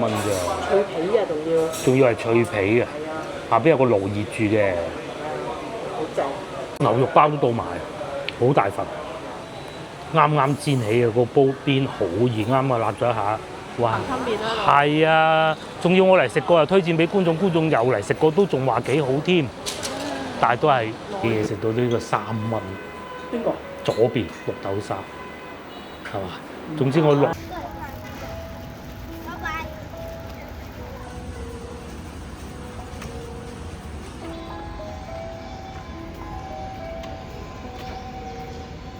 蚊啫，脆皮啊，仲要係脆皮嘅，係啊，下邊有個爐熱住嘅，好正。牛肉包都到埋，好大份，啱啱煎起嘅個煲邊好熱，啱啊辣咗一下，哇！分別啦，係啊，仲要我嚟食過又推薦俾觀眾，觀眾又嚟食過都仲話幾好添，但係都係嘢食到呢個3蚊。邊個？左邊綠豆沙，係嘛？總之我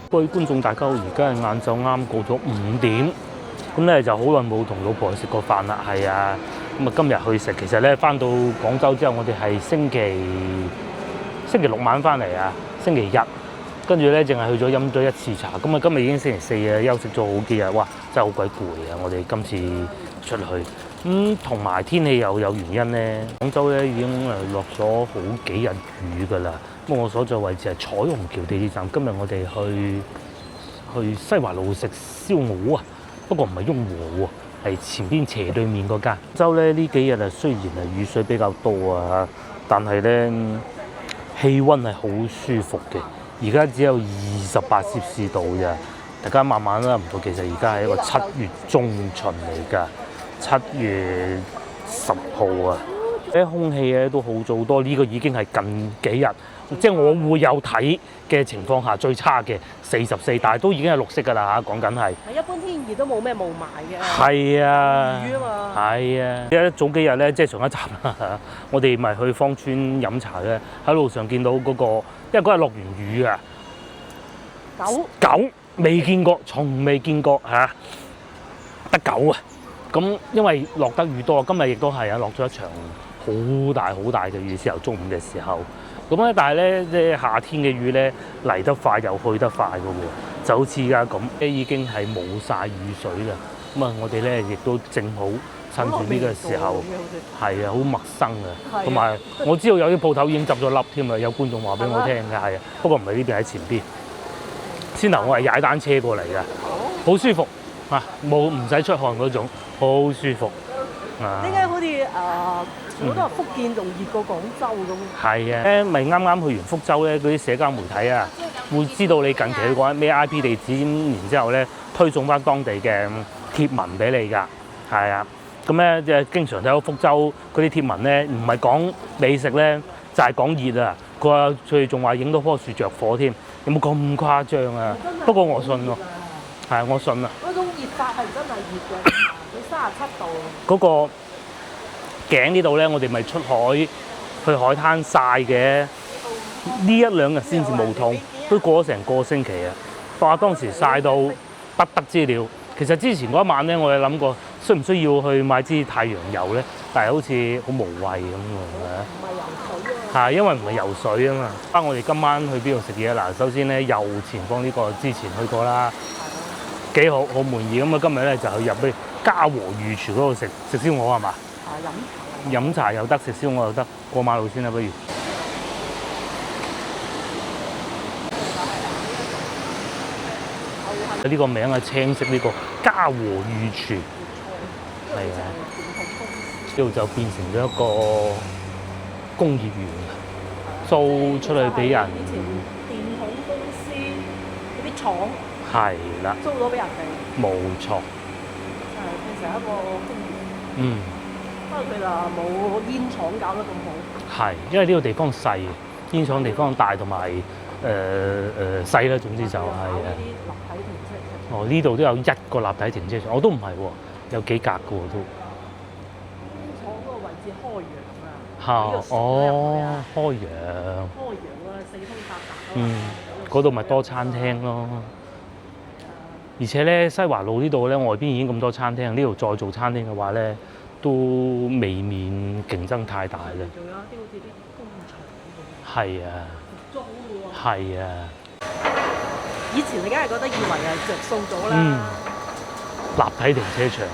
各位觀眾大家好，而家係晏晝啱過咗5點，咁咧就好耐冇同老婆去食過飯啦，係啊，咁啊今日去食，其實咧翻到廣州之後，我哋係星期六晚翻嚟啊，星期日。跟住咧，淨係去咗飲咗一次茶。咁啊，今日已經星期4啊，休息咗好幾日。哇，真係好鬼攰啊！我哋今次出去同埋天氣又有原因咧。廣州咧已經落咗好幾日雨㗎啦。咁我所在位置係彩虹橋地鐵站。今日我哋去西華路食燒鵝啊，不過唔係雍和喎，係前邊斜對面嗰間。廣州咧呢幾日啊，雖然係雨水比較多啊，但係咧氣温係好舒服嘅。而家只有28攝氏度咋，大家慢慢啦唔到。其實而家係一個7月中旬嚟㗎，7月10號啊，啲空氣咧都好咗好多。呢個已經係近幾日，即係我會有睇嘅情況下最差嘅44，但係都已經係綠色㗎啦嚇，講緊係。一般天熱都冇咩霧霾嘅。係啊，雨啊嘛。係啊，早幾日咧，即係上一集啦，我哋咪去芳村飲茶咧，喺路上見到嗰個，因為嗰日落完雨啊，狗未見過，從未見過嚇，得狗啊！咁因為落得雨多，今日亦都係啊，落咗一場好大嘅雨，由中午嘅時候。咁咧，但係咧，即係夏天嘅雨咧嚟得快又去得快嘅喎，就好似而家咁，已經係冇晒雨水啦。咁啊，我哋咧亦都正好趁住呢個時候，係啊，好陌生啊。同埋我知道有啲鋪頭已經執咗笠添啊，有觀眾話俾我聽嘅係啊，不過唔係呢邊喺前邊。先頭我係踩單車過嚟嘅，好舒服啊，唔使出汗嗰種，好舒服啊。點解好似好多人福建仲熱過廣州咁？係啊，咪啱啱去完福州咧，嗰啲社交媒體啊，會知道你近期去過咩 IP 地址，然之後咧推送翻當地嘅貼文俾你㗎，係啊。咁咧即係經常睇到福州嗰啲貼文咧，唔係講美食咧，就係講熱啊。佢哋仲話影到棵樹着火添，有冇咁誇張啊？不過我信喎，係我信啊。嗰種熱法係真係熱嘅，佢37度。嗰個頸呢度咧，我哋咪出海去海灘曬嘅，呢1-2日先至冇痛，都過咗成個星期啊！哇，當時曬到不得之了。其實之前嗰一晚咧，我有諗過需唔需要去買支太陽油咧，但係好似好無謂咁喎。唔係游水啊！係因為唔係游水啊嘛。我哋今晚去邊度食嘢嗱？首先咧，右前方呢個之前去過啦，幾好滿意。咁啊，今日咧就去入去嘉禾御廚嗰度食燒鵝係嘛？飲茶又得，食燒鵝又得，過馬路先啦，不如。呢個名係青色呢個嘉禾御廚，係啊，呢度就變成咗一個工業園，租出去俾人。以前電筒公司嗰啲廠係啦，租咗俾人哋。冇錯。變成一個工業。不過佢就冇煙廠搞得咁好。係，因為呢個地方細，煙廠地方大同埋細啦，總之就係呢度都有1個立體停車場，我都唔係喎，有幾格嘅喎都。煙廠嗰個位置開揚啊！開揚。開揚啊，四通八達。嗰度咪多餐廳咯。而且咧，西華路呢度咧，外邊已經咁多餐廳，呢度再做餐廳嘅話咧，都未免競爭太大啦。仲有啲好似啲工廠係啊。租喎。係啊。以前你梗係覺得以為係着數咗啦。立體停車場。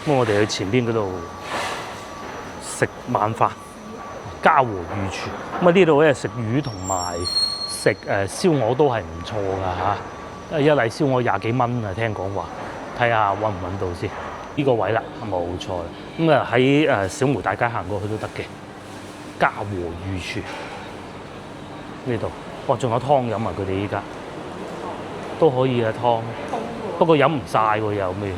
咁我哋去前邊嗰度食晚飯，嘉禾御廚。咁啊呢度咧食魚同埋食燒鵝都係唔錯㗎嚇。一例燒鵝20幾蚊啊，聽講話。睇下揾唔揾到先。呢個位啦，冇錯啦。咁啊喺小梅大街行過去都得嘅，嘉禾御廚呢度。哇，仲有湯飲啊！佢哋依家都可以啊湯，不過飲唔晒喎又咩？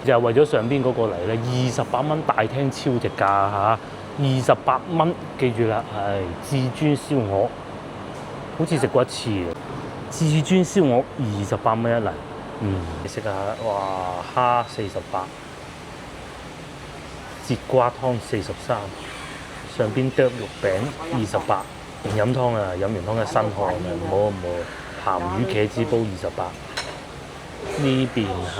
就為咗上邊嗰個嚟咧，28蚊大廳超值價嚇，28蚊，記住啦，係至尊燒鵝，好似食過一次嘅至尊燒鵝28蚊一嚟，你食下，哇蝦48，節瓜湯43，上邊剁肉餅28。飲湯啊！飲完湯嘅身汗啊！唔好，鹹魚茄子煲28。呢邊係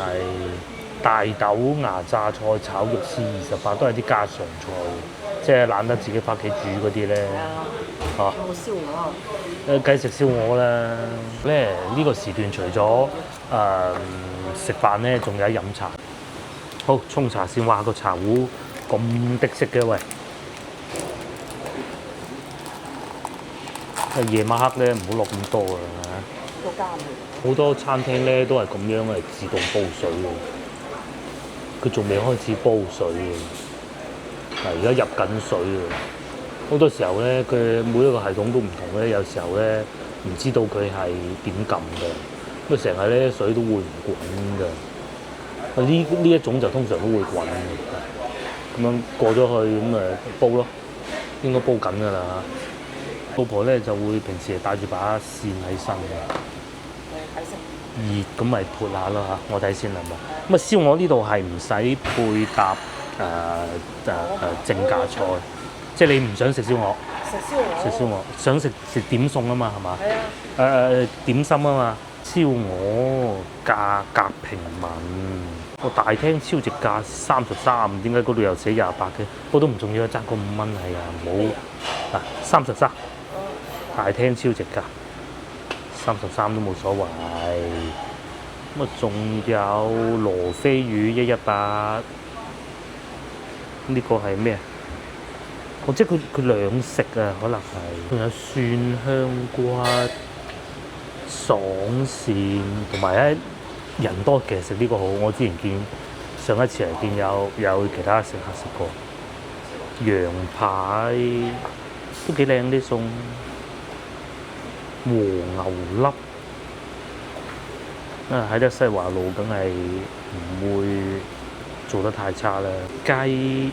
大豆芽榨菜炒肉絲28，都係啲家常菜，即係懶得自己翻屋企煮嗰啲咧。嚇！有冇燒鵝？梗係食燒鵝啦。咧呢個時段除咗食飯咧，仲有飲茶。好，沖茶先。哇！個茶壺咁的色嘅喂〜夜晚黑咧唔好落咁多啊！好多餐廳咧都係咁樣係自動煲水嘅，佢仲未開始煲水嘅，而家入緊水嘅。好多時候咧，佢每一個系統都唔同咧，有時候咧唔知道佢係點撳嘅，咁成日咧水都會唔滾嘅。呢一種就通常都會滾嘅，咁樣過咗去咁誒煲咯，應該煲緊㗎啦。老婆咧就會平時係帶住把扇喺身嘅，熱咁咪潑下咯嚇，我睇先啦嘛。咁啊燒鵝呢度係唔使配搭正價菜，即係你唔想食燒鵝，食燒鵝，想食點餸啊嘛係嘛？係啊。點心啊嘛，燒鵝價格平民。個大廳超值價33，點解嗰度又寫28嘅？我都唔重要，爭個5蚊係啊，唔好33。大廳超值價33都冇所謂，咁啊仲有羅非魚118，呢個係咩啊？哦，即係佢兩食啊，可能係。仲有蒜香骨、爽鱔，同埋咧人多其實食呢個好。我之前見上一次嚟見有其他食客食過，羊排都幾靚啲餸。和牛粒喺得西華路，梗係唔會做得太差啦。雞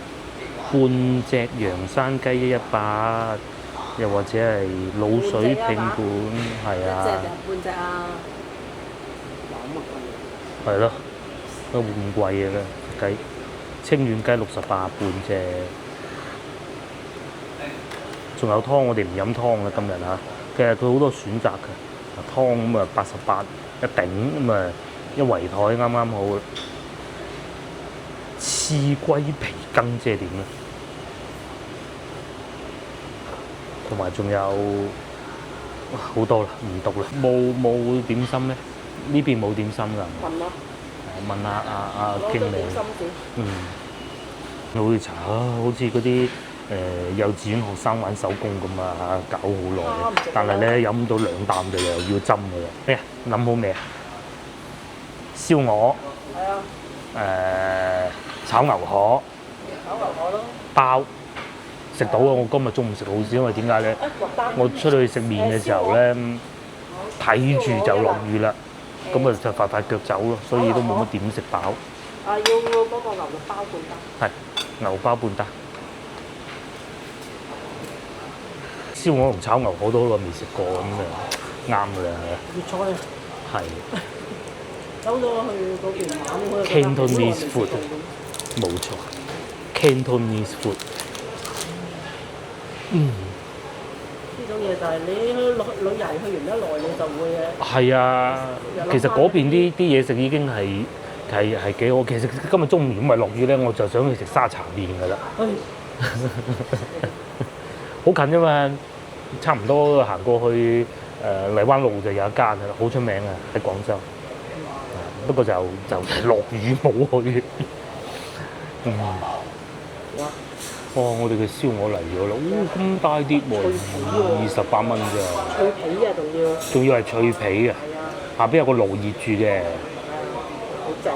半隻洋山雞118，又或者係滷水拼盤，係啊。半隻啊？係咯，都唔貴嘅啦。雞清遠雞68半隻，仲有湯，我哋唔飲湯啦今日嚇。其實佢好多選擇嘅，湯咁啊88一頂咁啊一圍台啱啱好啦。翅龜皮羹即係點咧？同埋仲有好多啦，唔讀啦。冇點心咩？呢邊冇點心㗎。問下阿經理。好似茶好似嗰啲幼稚園學生玩手工咁啊，搞好耐。但係咧飲到2啖就又要斟㗎啦。咩啊？諗好未啊？燒鵝。係啊。炒牛河。炒牛河咯。包。食到啊！我今日中午食好少，因為點解咧？我出去食麵嘅時候咧，睇住就落雨啦，咁啊就快腳走咯，所以都冇乜點食飽。要嗰個牛肉包半打。係牛包半打。燒鵝同炒牛河都好耐未食過咁就啱㗎啦。粵菜。係。走咗去嗰邊玩。Cantonese food， 冇錯。Cantonese food。呢種嘢就係你旅遊去完一耐，你就會係啊，其實嗰邊啲嘢食已經係幾好。其實今日中午如果唔係落雨咧，我就想去食沙茶麵㗎啦。好近啫嘛，差唔多行過去荔灣路就有一間㗎啦，好出名啊喺廣州。不過就落雨冇去。我哋嘅燒鵝嚟咗啦，咁大啲喎，28蚊咋？脆皮啊，仲要係脆皮啊！下邊有個爐熱住嘅，好正。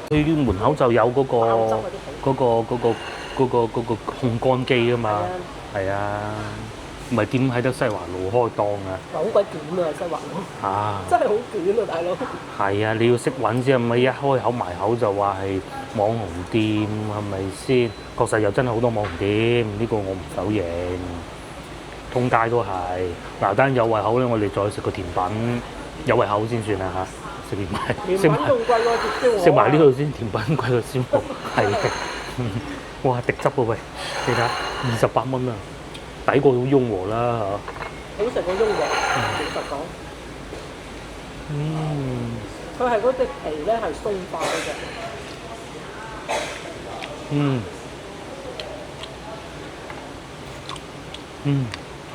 佢門口就有嗰爆汁個嗰啲烘乾機啊嘛，係係啊，唔係點喺得西環路開檔啊？好鬼捲啊！西環路啊，真係好捲啊，大佬。係啊，你要識揾先，咪一開口埋口就話係網紅店，係咪先？確實又真係好多網紅店，呢個我唔否認，通街都係。嗱，單有胃口咧，我哋再食個甜品，有胃口先算啦嚇。食埋甜品仲貴過碟燒鵝。食埋呢度先，甜品貴過燒鵝，係嘅。哇！滴汁喎喂，你睇下28蚊啊，抵過雍和啦嚇。好食過雍和，老實講。佢係嗰隻皮咧係鬆化嗰隻。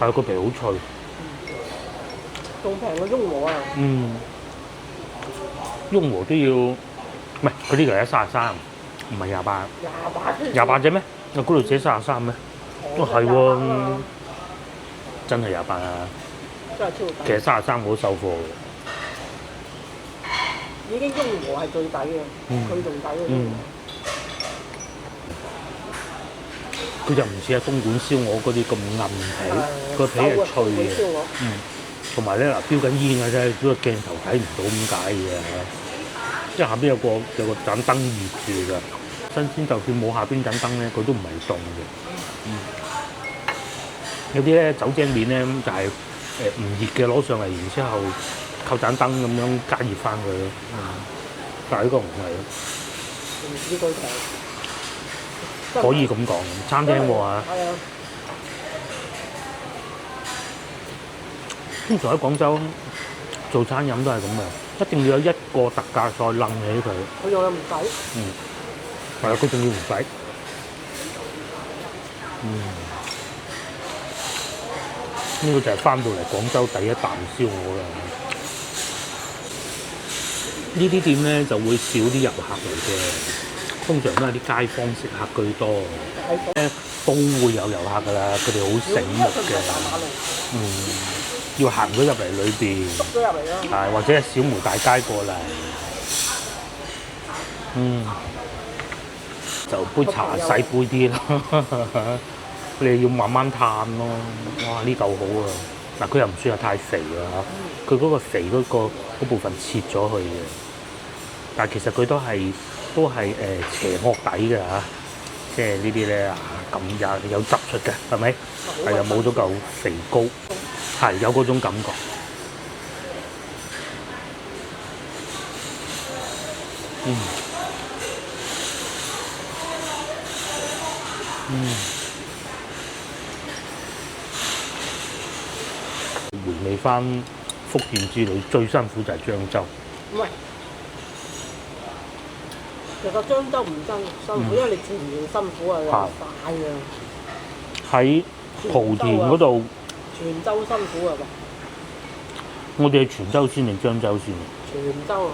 係個皮好脆。仲平過雍和啊！雍和都要，唔係佢呢個係33，唔係28。28啫咩？嗰度寫33咩？哦係喎，真係28啊！真係超抵。其實33我都收貨嘅。已經雍和係最抵嘅，佢仲抵嘅。佢就唔似係東莞燒鵝嗰啲咁韌皮，個皮係脆嘅。同埋咧嗱，標緊煙嘅啫，個鏡頭睇唔到點解嘅嚇，因為下邊有個盞燈熱住㗎。新鮮就算冇下邊盞燈咧，佢都唔係凍嘅。有啲咧酒精面咧就係唔熱嘅攞上嚟，然之後扣盞燈咁樣加熱翻佢咯。但係呢個唔係咯。呢個可以咁講，餐廳喎嚇。係啊。通常喺廣州做餐飲都係咁嘅，一定要有一個特價菜楞起佢。佢仲有唔使。係啊，佢仲要唔使。呢個就係翻到嚟廣州第一啖燒鵝啦。呢啲店咧就會少啲遊客嚟嘅，通常都係啲街坊食客居多。都會有遊客㗎啦，佢哋好醒目嘅。要行咗入嚟裏邊，篤咗入嚟咯。係或者係小梅大街過嚟，就杯茶細杯啲咯，你要慢慢嘆咯。哇！呢嚿好啊，嗱佢又唔算係太肥啊嚇，佢嗰個肥嗰部分切咗去嘅，但係其實佢都係邪惡底嘅嚇，即係呢啲咧啊咁有汁出嘅，係咪？係又冇咗嚿肥膏。係有嗰種感覺。回味翻福建之旅最辛苦就係漳州。唔係，其實漳州唔辛苦，因為你自然辛苦啊，又快啊。喺莆田嗰度。泉州辛苦啊！我哋係泉州先定漳州先？泉州啊！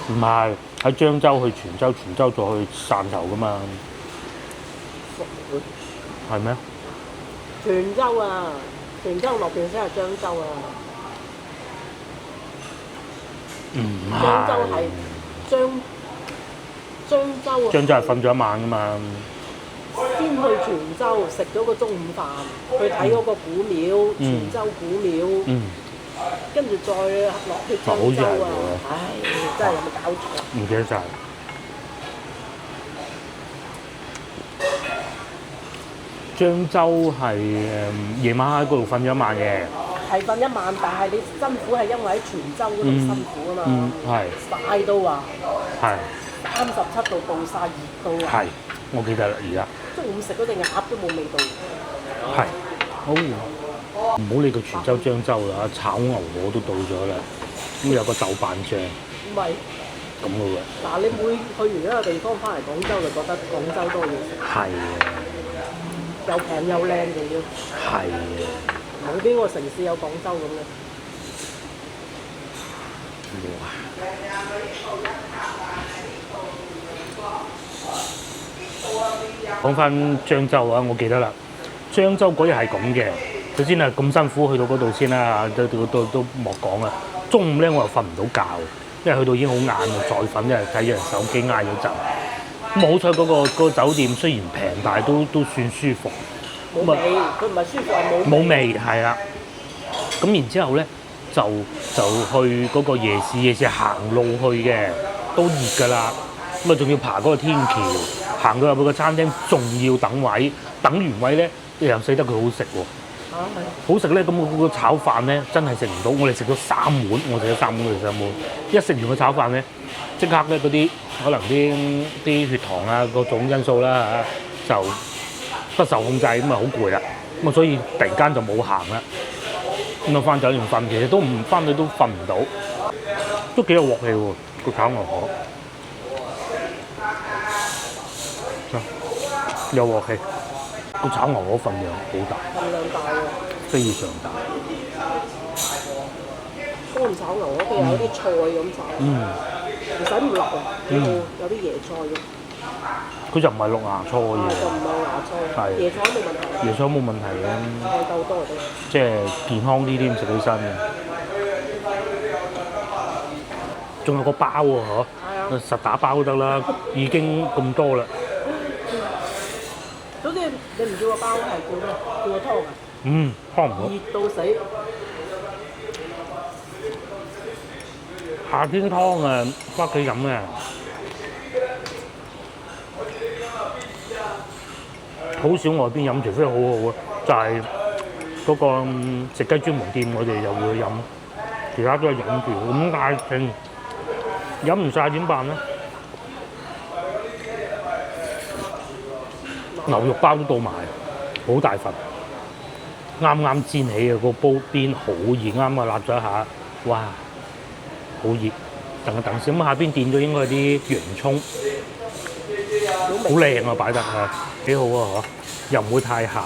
唔係喺漳州去泉州，泉州再去汕頭噶嘛？係咩？泉州啊！泉州落邊先係漳州啊！唔係。漳州係漳州啊！漳州係瞓咗一晚噶嘛？先去泉州食咗個中午飯，去睇嗰個古廟，泉州古廟，跟住再落去漳州啊！唉，真係有冇搞錯？唔記得晒。漳州係夜晚喺嗰度瞓咗一晚嘅。係瞓一晚，但係你辛苦係因為喺泉州嗰度辛苦啊嘛，曬到啊，係37度暴曬熱到啊！係，我記得啦，而家。中午食嗰隻鴨都冇味道。係，好，唔好理佢泉州、漳州啦，炒牛河都到咗啦，咁有個豆瓣醬。唔係。咁嘅喎。嗱，你每去完一個地方翻嚟廣州，就覺得廣州多嘢食。係啊。又平又靚仲要。係啊。冇邊個城市有廣州咁嘅。哇！講翻漳州啊，我記得啦。漳州嗰日係咁嘅，首先係咁辛苦去到嗰度先啦，都莫講啦。中午咧我又瞓唔到覺，因為去到已經好晏啦，再瞓因為睇住人手機嗌咗陣。咁好彩嗰個酒店雖然平，但係都算舒服。冇味，佢唔係舒服係冇味。冇味係啦。咁然之後咧就去嗰個夜市行路去嘅，都熱㗎啦。咁啊仲要爬嗰個天橋，行到入去個餐廳仲要等位，等完位咧又死得佢好食喎。好食咧，咁個炒飯咧真係食唔到，我哋食咗3碗，我食咗3碗，佢哋3碗。一食完個炒飯咧，即刻咧嗰啲可能啲血糖啊各種因素啦嚇，就不受控制，咁啊好攰啦。咁啊所以突然間就冇行啦。咁啊翻酒店瞓，其實都唔翻去都瞓唔到，都幾有鑊氣喎個炒牛河，有鑊氣。個炒牛河份量好大，份量大喎，非常大。乾炒牛河佢有啲菜咁炒，唔使唔落啊，有啲椰菜嘅。佢就唔係綠芽菜嘅，就唔係芽菜，椰菜冇問題。椰菜冇問題嘅，菜夠多就得。即係健康啲添，食起身嘅。仲有個包喎，嗬，係啊，實打包都得啦，已經咁多啦。總之你唔叫個包係叫咩？叫個湯啊？湯唔好。熱到死。夏天湯啊，翻屋企飲嘅。好少外邊飲，除非好好啊，就係嗰個食雞專門店，我哋就會飲，其他都係飲住咁嗌勁，飲唔晒點辦咧？牛肉包都到埋，好大份，啱啱煎起嘅個煲邊好熱，啱啊焫咗一下，哇，好熱！等先，咁下邊墊咗應該係啲洋葱，好靚啊擺得係幾好啊嗬，又唔會太鹹。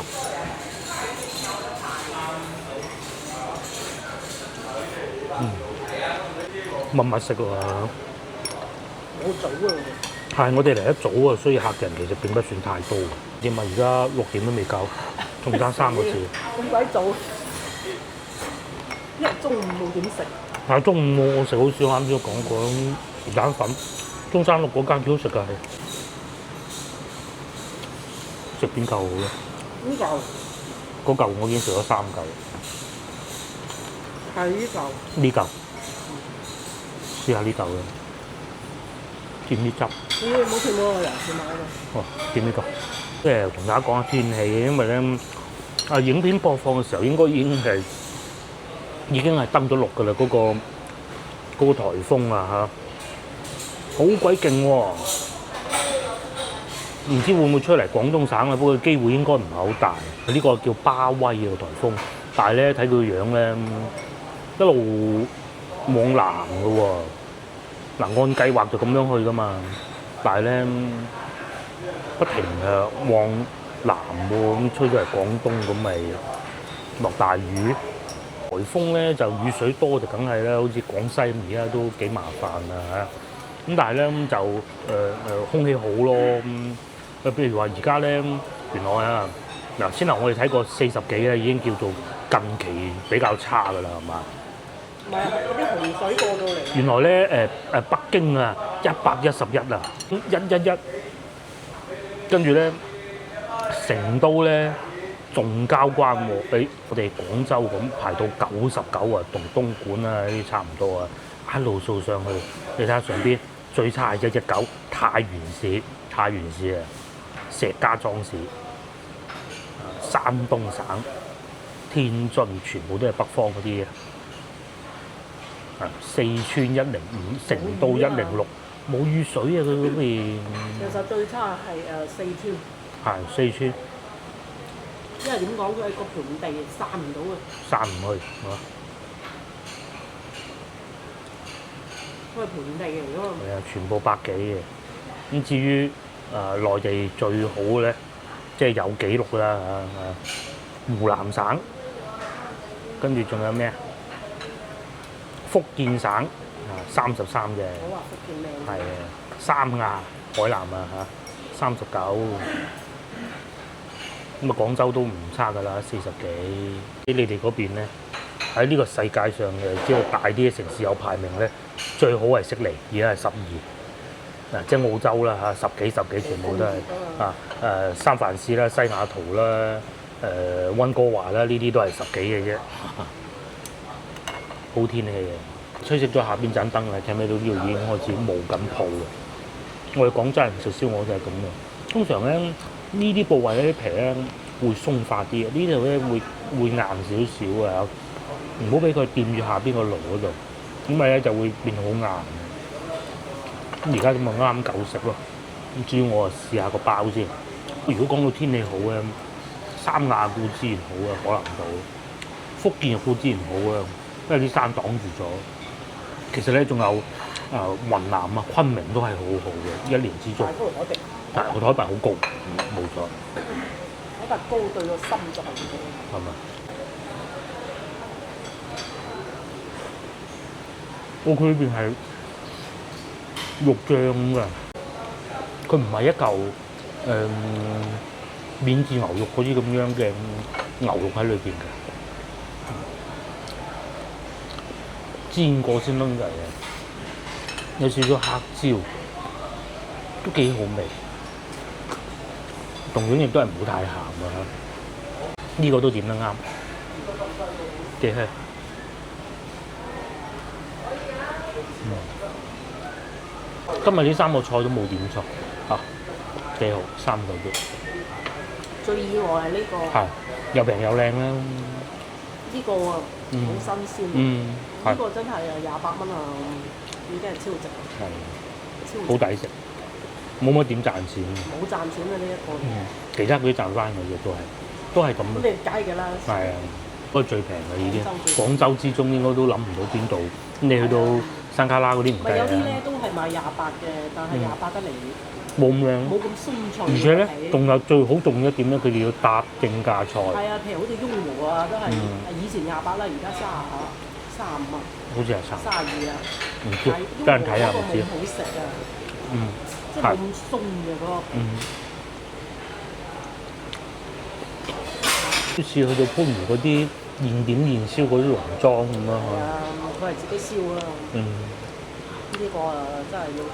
密密食喎。好早啊！係我哋嚟得早啊，所以客人其實並不算太多。點啊？而家6點都未夠，仲爭3個字。咁鬼早，因為中午冇點食。但係中午我食好少，啱先講過魚蛋粉，中山六嗰間幾好食㗎係。食邊嚿好咧？呢嚿嗰嚿我已經食咗3嚿。係呢嚿。呢嚿，試下呢嚿啦。掂啲汁。冇見過人去買㗎。哦，掂呢嚿。即係同大家講下天氣，因為咧影片播放嘅時候應該已經係登咗陸㗎啦，嗰個颱風啊嚇，好鬼勁喎！唔知會唔會出嚟廣東省啊？不過機會應該唔係好大。呢個叫巴威嘅颱風，但係咧睇佢個樣咧，一路往南嘅喎。嗱，按計劃就咁樣去㗎嘛，但係咧不停往南喎，咁吹咗嚟廣東咁咪落大雨。颱風咧就雨水多就梗係啦，好似廣西咁而家都幾麻煩啦嚇。咁但係咧就空氣好咯。譬如話而家咧原來啊嗱，先頭我哋睇過40幾咧，已經叫做近期比較差㗎啦，係嘛？唔係啊，嗰啲洪水過到嚟。原來咧北京啊111啊111，跟住咧成都咧。仲交關喎，比我哋廣州咁排到99啊，同東莞啊呢啲差唔多啊，一路掃上去。你睇下上邊最差係119，太原市啊，石家莊市、山東省、天津全部都係北方嗰啲啊，四川105，成都106，冇雨水啊佢嗰邊。其實最差係四川。係四川。因為點講，佢係個盆地散唔到嘅，散唔去，係嘛？佢係盆地嚟㗎嘛。係啊，全部100幾嘅。咁至於內地最好咧，即係有記錄啦湖南省，跟住仲有咩啊？福建省33啫。我話福建咩？係啊，三亞海南啊39。咁啊，廣州都唔差㗎啦，40幾。你哋嗰邊咧？喺呢個世界上嘅即係大啲嘅城市有排名咧，最好係悉尼，而家係12。嗱，即係澳洲啦嚇，十幾全部都係三藩市啦、西雅圖啦、溫哥華啦，呢啲都係10幾嘅啫。好天氣嘅，吹熄咗下邊盞燈啦，睇唔睇到呢度已經開始冒緊泡啦。我哋廣州人食燒鵝就係咁嘅，通常咧呢啲部位咧啲皮咧會鬆化啲嘅，呢度咧會硬少少啊，唔好俾佢掂住下邊個爐嗰度，咁咪咧就會變好硬。咁而家咁咪啱夠食咯。咁至於我啊試下個包先。如果講到天氣好咧，三亞固之然好啊，海南島；福建固之然好啊，因為啲山擋住咗。其實咧仲有雲南啊、昆明都係好好嘅，一年之中。但係個海拔好高，冇錯。海拔高對個心就係好。係咪？我佢呢邊係肉醬㗎，佢唔係一嚿免治牛肉嗰啲咁樣嘅牛肉喺裏邊嘅，煎過先燶嚟嘅，有少少黑椒，都幾好味。同樣亦都係唔好太鹹啊！呢個都點得啱，幾香。今日呢3個菜都冇點錯嚇，幾好3個都。最意外係呢個。係，又平又靚啦。呢個啊，好新鮮。呢個真係28蚊啊，已經係超值。係。好抵食，冇乜點賺錢。冇賺錢啊！呢一個。其他嗰啲賺翻嘅嘢都係咁。咁你梗係㗎啦。係啊，不過最平嘅已經。廣州之中應該都諗唔到邊度。咁你去到山卡拉嗰啲唔計啊。有啲咧都係賣28嘅，但係28得嚟冇咁靚，冇咁鬆脆。而且咧，仲有最好重要一點咧，佢哋要搭正價菜。係啊，譬如好似雍和啊，都係以前28啦，而家35蚊。好似係32啊。唔知，俾人睇下唔知。好食啊！即係冇咁鬆嘅嗰個。好似去到番禺嗰啲現點現燒嗰啲農莊咁咯。係啊，佢係自己燒啦。呢個啊真係要。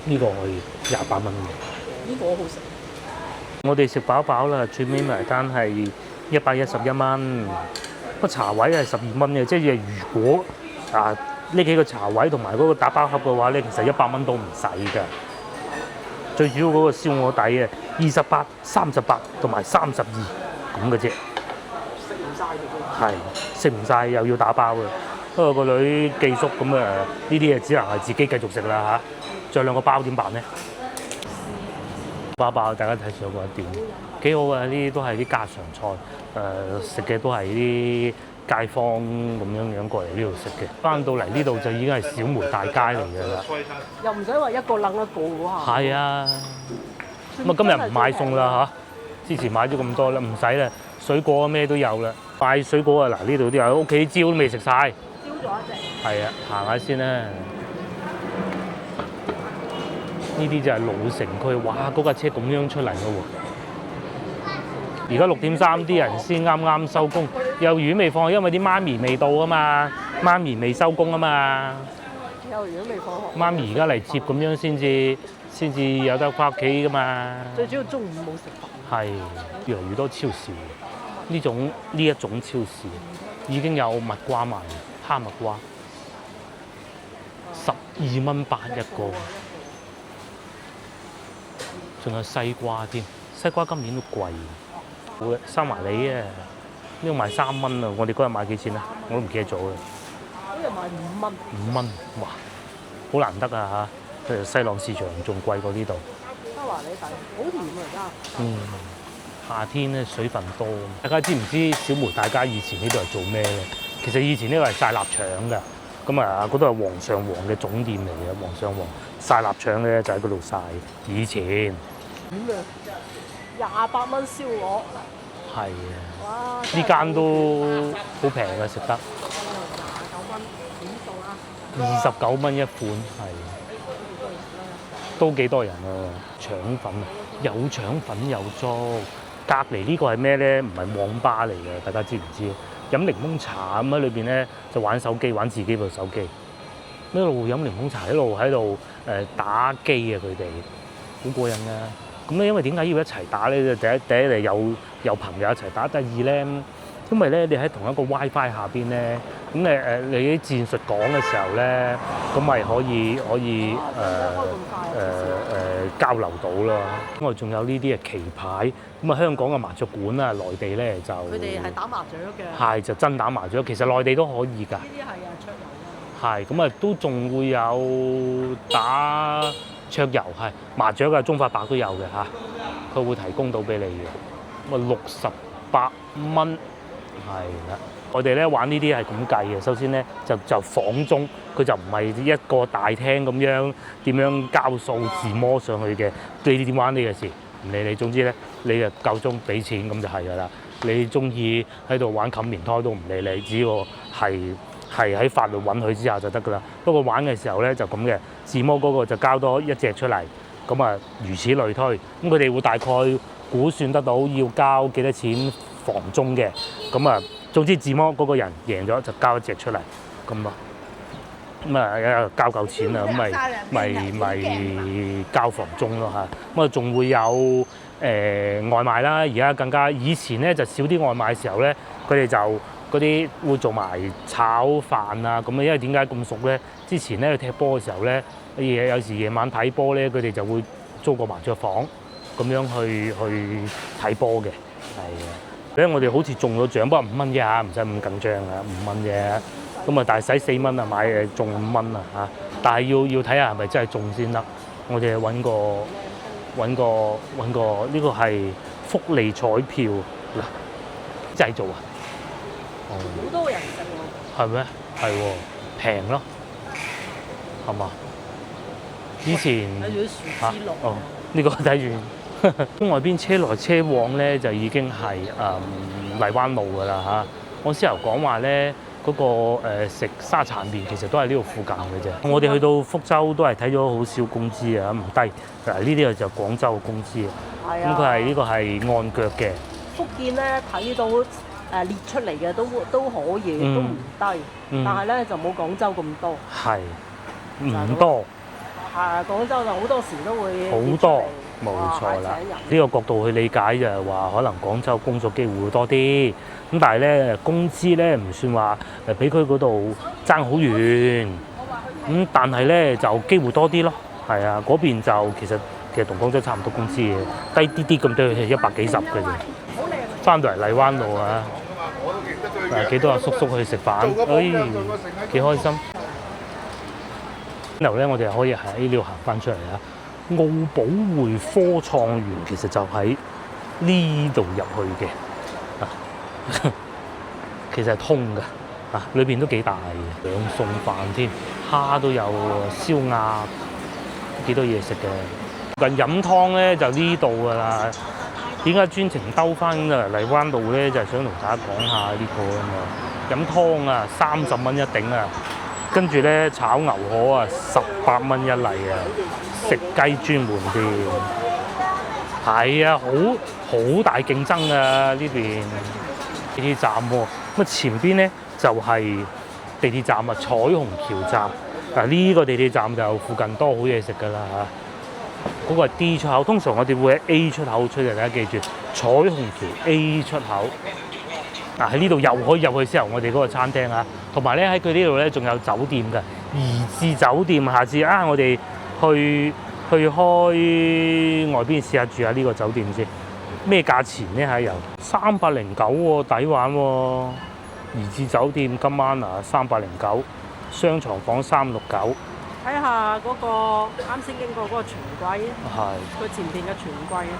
呢個可以28蚊嘅。呢個好食。我哋食飽飽啦，最尾埋單係111蚊。個茶位係12蚊嘅，即係如果呢幾個茶位同埋嗰個打包盒嘅話咧，其實100蚊都唔使㗎。最主要嗰個燒鵝底啊，28、38同埋32咁嘅啫。食唔晒嘅都。係食唔晒又要打包嘅。不過個女寄宿咁呢啲嘢只能係自己繼續食啦嚇。仲有2個包點辦咧？包大家睇上過一點，幾好啊！呢啲都係啲家常菜，食嘅都係啲街坊咁樣過嚟呢度食嘅。翻到嚟呢度就已經係小梅大街嚟㗎啦。又唔使話一個擸一個嗰下。係啊，咁啊今日唔買餸啦嚇，之前買咗咁多啦，唔使啦，水果咩都有啦。買水果啊，嗱呢度都有，屋企蕉都未食晒。蕉咗一隻。係啊，行下先啦。呢啲就係老城區，哇！嗰架車咁樣出嚟嘅喎。而家6點3啲人先啱啱收工，幼兒園未放學，因為啲媽咪未到啊嘛，媽咪未收工啊嘛。幼兒園未放學。媽咪而家嚟接咁樣先至有得翻屋企噶嘛。最主要中午冇食飯。係，越嚟越多超市。呢一種超市已經有蜜瓜賣，哈密瓜12蚊8一個。仲有西瓜添，西瓜今年都貴。好嘅，三華李啊，呢度賣3蚊啊！我哋嗰日買幾錢啊？我都唔記得咗啦。嗰日賣5蚊。5蚊，哇！好難得啊嚇！西朗市場仲貴過呢度。三華李大，好甜啊而家。夏天咧水分多。大家知唔知小梅大街以前呢度係做咩咧？其實以前呢個係曬臘腸㗎。咁啊，嗰度係皇上皇嘅總店嚟嘅，皇上皇曬臘腸咧就喺嗰度曬。以前。28蚊燒鵝，係啊！哇！呢間都好平嘅，食得。29蚊一款，係。都幾多人啊！腸粉啊，有腸粉有粥。隔離呢個係咩咧？唔係網吧嚟嘅，大家知唔知？飲檸檬茶咁喺裏邊咧就玩手機，玩自己部手機，一路飲檸檬茶，一路喺度打機啊！佢哋好過癮啊！咁咧因為點解要一齊打咧？第一嚟有朋友一齊打，第二咧因為咧你喺同一個 WiFi 下邊咧，咁你啲戰術講嘅時候咧，咁咪可以交流到咯。咁啊仲有呢啲旗牌，咁啊香港嘅麻雀館啊，內地咧就佢哋係打麻雀嘅。係就真打麻雀，其實內地都可以㗎。呢啲係啊桌遊啊。係咁啊，都仲會有打桌遊，係麻雀嘅中發白都有嘅嚇，佢會提供到俾你嘅。咁啊68蚊，係啦。我哋咧玩呢啲係咁計嘅，首先咧就房中，佢就唔係一個大廳咁樣點樣交數自摸上去嘅，你點玩呢個事唔理你，總之咧你就夠鐘俾錢咁就係㗎啦。你中意喺度玩冚棉胎都唔理你，只要係喺法律允許之下就得㗎啦。不過玩嘅時候咧就咁嘅，自摸嗰個就交多一隻出嚟，咁啊如此類推。咁佢哋會大概估算得到要交幾多錢房中嘅，咁啊總之自摸嗰個人贏咗就交一隻出嚟咁咯。咁啊交夠錢啦，咁咪交房中咯嚇。咁啊仲會有外賣啦，而家更加以前咧就少啲外賣嘅時候咧，佢哋就嗰啲會做埋炒飯啊咁啊。因為點解咁熟咧？之前咧去踢波嘅時候咧，有時夜晚睇波咧，佢哋就會租個麻雀房咁樣去睇波嘅，係啊。咧我哋好似中咗獎，不過5蚊啫嚇，唔使咁緊張啊，5蚊啫。咁啊，但係使4蚊啊買中5蚊啊嚇，但係要睇下係咪真係中先得。我哋揾個呢個係福利彩票嗱，製造啊，好多人食喎。係咩？係喎，平咯，係嘛？以前睇住啲樹枝落。哦，呢個睇住。外邊車來車往咧，就已經係荔灣路㗎啦嚇。我先頭講話咧，嗰個食沙茶麵其實都係呢度附近嘅啫。我哋去到福州都係睇咗好少工資啊，唔低。嗱呢啲就廣州嘅工資啊。係啊。咁佢係呢個係按腳嘅。福建咧睇到列出嚟嘅都可以，都唔低。但係咧就冇廣州咁多。係。唔多。係廣州就好多時都會好多。冇錯啦，呢個角度去理解就係話，可能廣州工作機會會多啲，咁但係咧工資咧唔算話比佢嗰度爭好遠，咁但係咧就機會多啲咯，係啊，嗰邊就其實同廣州差唔多工資嘅，低啲咁多係100幾十嘅啫。翻到嚟荔灣路啊，幾多阿叔叔去食飯，幾開心。然後咧，我哋可以喺呢度行翻出嚟啊。澳寶匯科創園其實就喺呢度入去嘅，其實係通㗎，裏邊都幾大嘅，2餸飯添，蝦都有喎，燒鴨，幾多嘢食嘅。近飲湯咧就呢度㗎啦。點解專程兜翻荔灣路咧？就係想同大家講下呢個啊嘛。飲湯啊，30蚊一頂啊，跟住咧炒牛河啊，18蚊一例啊。食雞專門店，係啊，好大競爭啊！呢邊地鐵站喎，咁前邊咧就係地鐵站啊，彩虹橋站。嗱呢個地鐵站就附近多好嘢食㗎啦嚇。嗰個係 D 出口，通常我哋會喺 A 出口出嚟，大家記住，彩虹橋 A 出口。嗱喺呢度又可以入去之後，我哋嗰個餐廳啊，同埋咧喺佢呢度咧仲有酒店㗎，怡致酒店。下次啊，我哋去開外邊試下住下呢個酒店先，咩價錢呢？係由309喎，抵玩喎！怡致酒店今晚啊309，雙床房369。睇下嗰個啱先經過嗰個荃貴，係佢前邊嘅荃貴啊！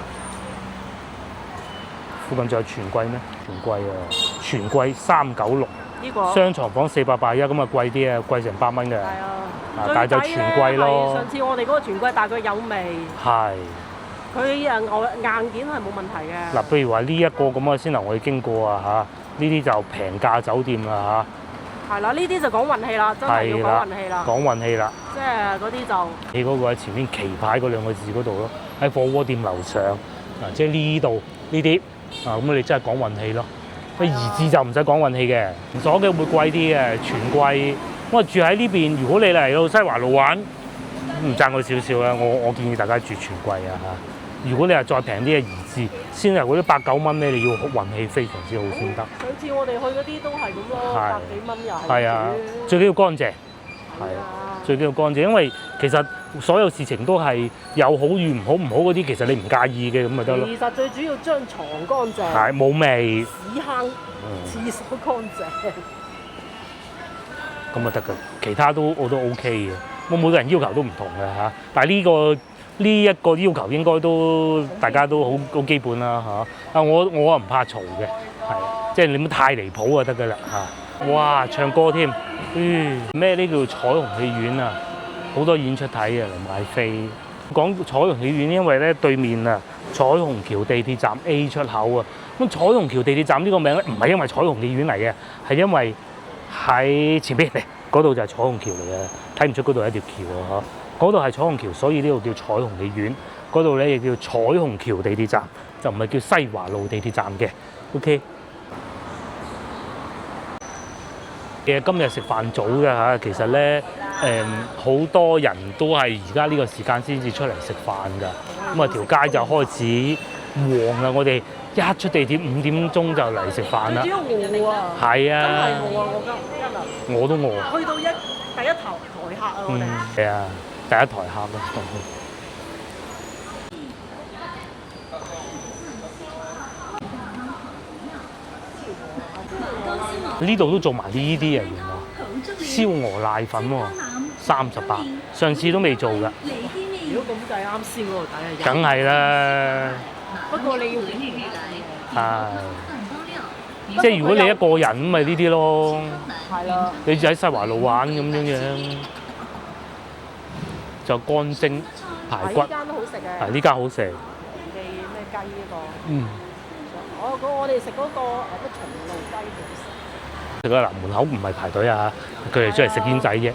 附近仲有荃貴咩？荃貴啊，荃貴396。呢個雙床房481，咁啊貴啲啊，貴成8蚊嘅。係啊。但係就全貴咯。上次我哋嗰個全貴，但係佢有味。係。佢硬件係冇問題嘅。嗱，譬如話呢一個咁啊，先頭我哋經過啊嚇，呢啲就平價酒店啦嚇。係啦，呢啲就講運氣啦，真係要講運氣啦。講運氣啦。即係嗰啲就。你嗰個喺前面旗牌嗰2個字嗰度咯，喺火鍋店樓上啊，即係呢度呢啲啊，咁你真係講運氣咯。佢宜自就唔使講運氣嘅，連鎖嘅會貴啲嘅，全貴。我住喺呢邊，如果你嚟到西華路玩，唔賺佢少少啦。我建議大家住全貴啊嚇。如果你係再平啲嘅宜自，先係嗰啲8、9蚊咧，你要運氣非常之好先得。上次我哋去嗰啲都係咁咯，百幾蚊又係。係啊，最緊要乾淨。係啊，最緊要乾淨，因為其實所有事情都係有好與唔好，唔好嗰啲其實你唔介意嘅咁咪得咯。其實最主要張床乾淨。係冇味。屎坑、廁所乾淨。咁就得㗎，其他我都 OK 嘅。我每個人要求都唔同嘅嚇，但係呢一個要求應該都大家都好基本啦嚇。我唔怕嘈嘅，係即係你唔好太離譜就得㗎啦嚇。哇，唱歌添，咩呢叫彩虹戲院啊？好多演出睇啊，嚟買飛。講彩虹戲院，因為咧對面啊，彩虹橋地鐵站 A 出口啊。咁彩虹橋地鐵站呢個名咧，唔係因為彩虹戲院嚟嘅，係因為喺前邊嗰度就係彩虹橋嚟嘅，睇唔出嗰度係一條橋啊嗬。嗰度係彩虹橋，所以呢度叫彩虹戲院。嗰度咧亦叫彩虹橋地鐵站，就唔係叫西華路地鐵站嘅。OK。今日食飯早嘅嚇，其實咧好多人都係而家呢個時間先至出嚟食飯㗎。咁啊條街就開始旺啦，我哋一出地鐵5點鐘就嚟食飯啦。最主要餓啊！係啊，真係餓啊！我今日我都餓。去到第一台客啊！我哋係啊，第一台客咯。呢度都做埋呢啲啊，原來燒鵝瀨粉喎，38，上次都未做㗎。如果咁計啱先嗰個底係。梗係啦。不過你要係。即係如果你一個人咁咪呢啲咯。係啦。你喺西華路玩咁樣，就乾蒸排骨。呢間都好食嘅。係呢間好食。記咩雞呢個？嗯。我哋食嗰個乜松露雞好食。食啦，嗱門口唔係排隊啊，佢哋出嚟食煙仔啫，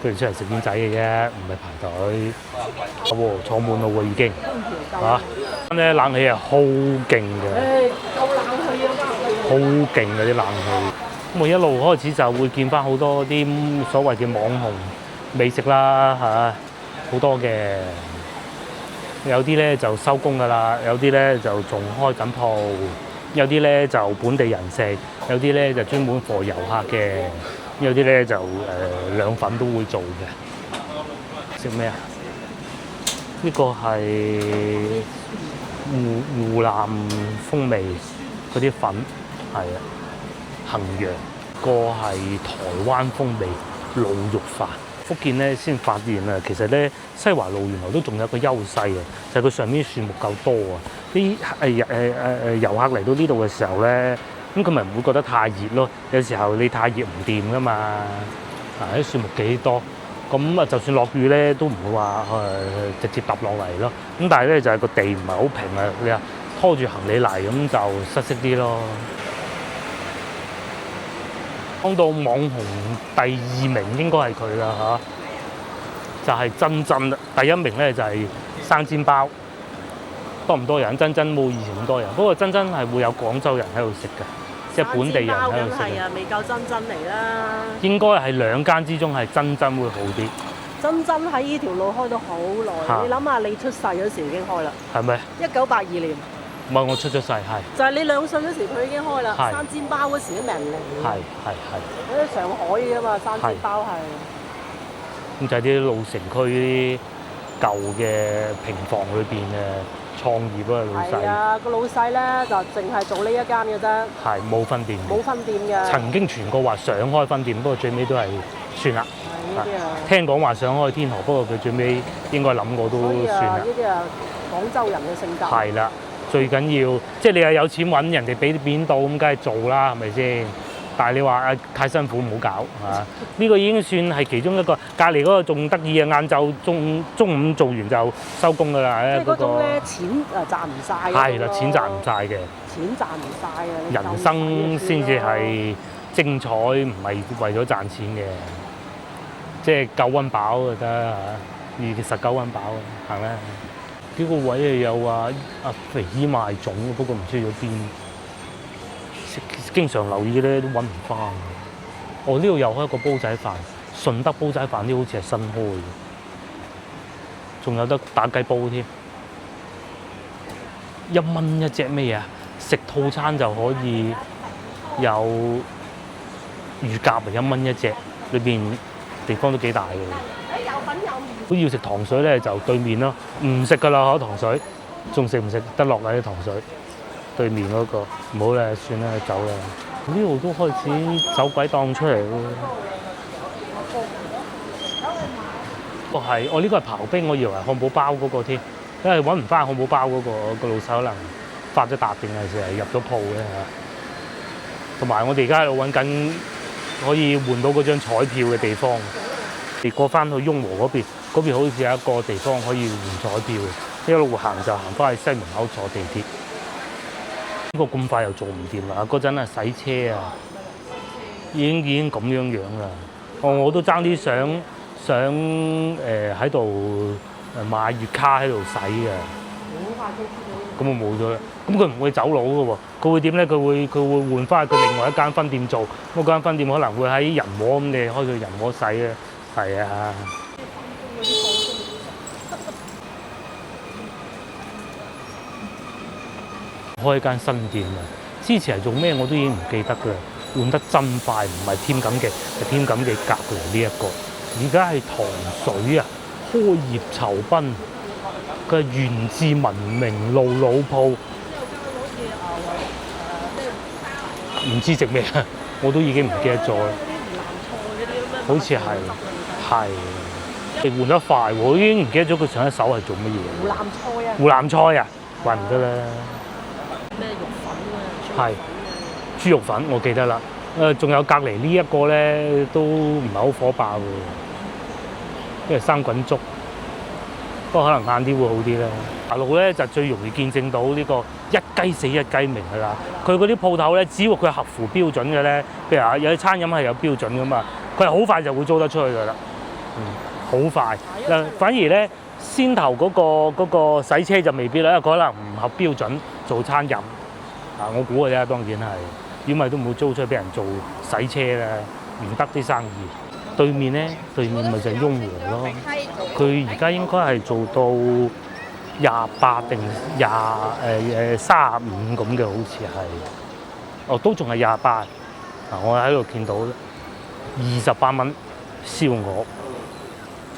佢哋出嚟食煙仔嘅啫，唔係排隊。坐滿啦喎已經，嚇！咧冷氣係好勁嘅，夠冷氣啊！好勁嘅啲冷氣。咁我一路開始就會見翻好多啲所謂嘅網紅美食啦，嚇，好多嘅。有啲咧就收工㗎啦，有啲咧就仲開緊鋪。有啲咧就本地人食，有啲咧就專門貨遊客嘅，有啲咧就涼粉都會做嘅。食咩啊？呢個係湖南風味嗰啲粉，係啊，衡陽個係台灣風味滷肉飯。福建咧先發現啊，其實咧西華路原來都仲有個優勢啊，就係佢上面樹木夠多啊。啲遊客嚟到呢度嘅時候咧，咁佢咪唔會覺得太熱咯。有時候你太熱唔掂噶嘛，啲樹木幾多，咁啊就算落雨咧都唔會話直接揼落嚟咯。咁但係咧就係個地唔係好平啊，你話拖住行李嚟咁就失色啲咯。講到網紅第2名應該係佢啦嚇，就係珍珍啦。第1名咧就係生煎包，多唔多人？珍珍冇以前咁多人，不過珍珍係會有廣州人喺度食嘅，即係本地人喺度食嘅。係啊，未夠珍珍嚟啦。應該係2間之中係珍珍會好啲。珍珍喺呢條路開咗好耐，你諗下你出世嗰時已經開啦。係咪？1982年。唔係我出咗世係。就係你2歲嗰時佢已經開啦。係。生煎包嗰時都未人嚟。係。嗰啲上海嘅嘛，生煎包係。咁就係啲老城區啲舊嘅平房裏邊嘅創業啊老細。係啊，個老細咧就淨係做呢一間嘅啫。係冇分店。冇分店嘅。曾經傳過話想開分店，不過最尾都係算啦。係呢啲啊。聽講話想開天河，不過佢最尾應該諗過都算啦。呢啲啊，廣州人嘅性格。係啦。最緊要，即係你係有錢揾，人哋俾啲面到，咁梗係做啦，係咪先？但係你話太辛苦唔好搞嚇。呢個已經算係其中一個，隔離嗰個仲得意啊！晏晝中午做完就收工㗎啦。即係嗰種咧，錢賺唔晒。係啦，錢賺唔晒嘅。錢賺唔晒啊！人生先至係精彩，唔係為咗賺錢嘅。即係夠溫飽就得嚇，其實夠溫飽啊，係咪？呢個位有話阿肥姨賣粽，不過唔知去咗邊。經常留意咧都揾唔翻。我呢度又開一個煲仔飯，順德煲仔飯呢好似係新開嘅，仲有得打雞煲添。1蚊一隻咩嘢啊？食套餐就可以有乳鴿啊，1蚊一隻，裏邊地方都幾大嘅。有粉有麵。如果要食糖水咧，就對面咯，唔食噶啦，糖水，仲食唔食得落啊啲糖水？對面嗰個唔好啦，算啦，走啦。呢度都開始走鬼檔出嚟咯。我呢個係刨冰，我以為漢堡包嗰個添，因為揾唔翻漢堡包嗰個老細可能發咗達定係成日入咗鋪嘅嚇。同埋我哋而家喺度揾緊可以換到嗰張彩票嘅地方。你過翻去雍和嗰邊好似有一個地方可以換彩票，一路行就行翻去西門口坐地鐵。呢個咁快又做唔掂啦！嗰陣啊洗車啊，已經咁樣啦。我都爭啲想喺度買月卡喺度洗嘅。咁啊冇咗啦。咁佢唔會走佬嘅喎，佢會點咧？佢會換翻佢另外一間分店做。嗰間分店可能會喺人和咁，你開佢人和洗啊。係啊。開間新店啊！之前係做咩我都已經唔記得㗎啦，換得真快，唔係添緊嘅，係添緊嘅隔離呢一個。而家係糖水啊，開業酬賓，佢係源自文明路老鋪，唔知食咩啊，我都已經唔記得咗啦。好似係換得快喎，我已經唔記得咗佢上一手係做乜嘢。湖南菜啊！湖南菜啊，怪唔得啦。咩肉粉啊？係豬肉粉，我記得啦。仲有隔離呢一個咧，都唔係好火爆喎，因為生滾粥。不過可能晏啲會好啲啦。大陸咧就最容易見證到呢個一雞死一雞鳴㗎啦。佢嗰啲鋪頭咧，只要佢合乎標準嘅咧，譬如話有啲餐飲係有標準㗎嘛，佢係好快就會租得出去㗎啦。好快。反而咧先頭嗰個洗車就未必啦，因為佢可能唔合標準做餐飲。我估嘅啫，當然係。如果唔係都唔會租出去俾人做洗車啦，唔得啲生意。對面咧，對面咪就係雍和咯。佢而家應該係做到28定35咁嘅，好似係。哦，都仲係28。我喺度見到28蚊燒鵝，